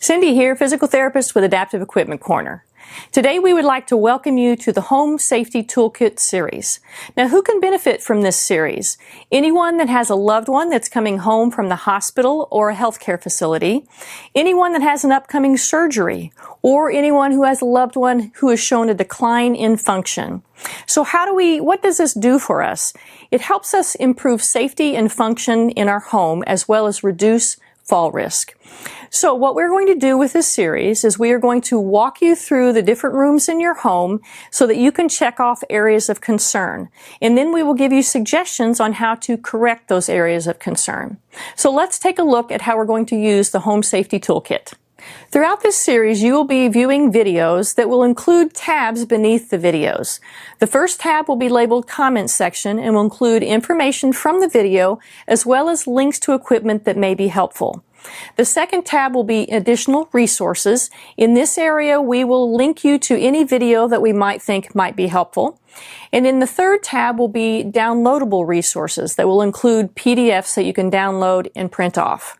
Cindy here, physical therapist with Adaptive Equipment Corner. Today we would like to welcome you to the Home Safety Toolkit series. Now, who can benefit from this series? Anyone that has a loved one that's coming home from the hospital or a healthcare facility, anyone that has an upcoming surgery, or anyone who has a loved one who has shown a decline in function. So what does this do for us? It helps us improve safety and function in our home as well as reduce fall risk. So what we're going to do with this series is we are going to walk you through the different rooms in your home so that you can check off areas of concern. And then we will give you suggestions on how to correct those areas of concern. So let's take a look at how we're going to use the Home Safety Toolkit. Throughout this series, you will be viewing videos that will include tabs beneath the videos. The first tab will be labeled Comment Section and will include information from the video as well as links to equipment that may be helpful. The second tab will be Additional Resources. In this area, we will link you to any video that we might think might be helpful. And in the third tab will be Downloadable Resources that will include PDFs that you can download and print off.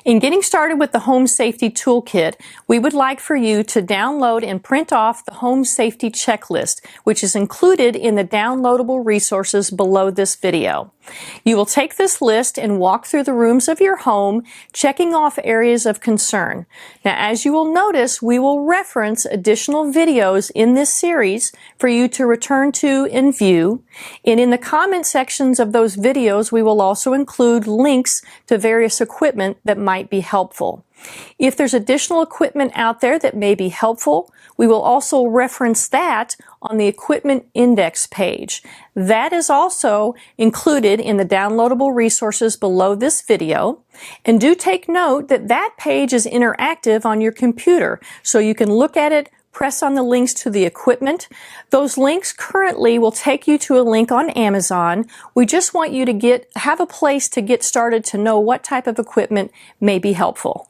In getting started with the Home Safety Toolkit, we would like for you to download and print off the Home Safety Checklist, which is included in the downloadable resources below this video. You will take this list and walk through the rooms of your home, checking off areas of concern. Now, as you will notice, we will reference additional videos in this series for you to return to and view. And in the comment sections of those videos, we will also include links to various equipment that might be helpful. If there's additional equipment out there that may be helpful, we will also reference that on the equipment index page. That is also included in the downloadable resources below this video. And do take note that that page is interactive on your computer, so you can look at it, press on the links to the equipment. Those links currently will take you to a link on Amazon. We just want you to have a place to get started to know what type of equipment may be helpful.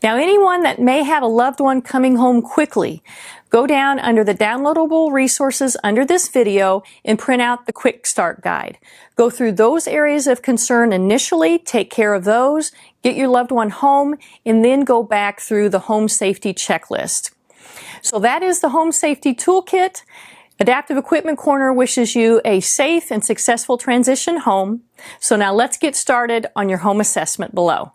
Now, anyone that may have a loved one coming home quickly, go down under the downloadable resources under this video and print out the Quick Start Guide. Go through those areas of concern initially, take care of those, get your loved one home, and then go back through the Home Safety Checklist. So that is the Home Safety Toolkit. Adaptive Equipment Corner wishes you a safe and successful transition home. So now let's get started on your home assessment below.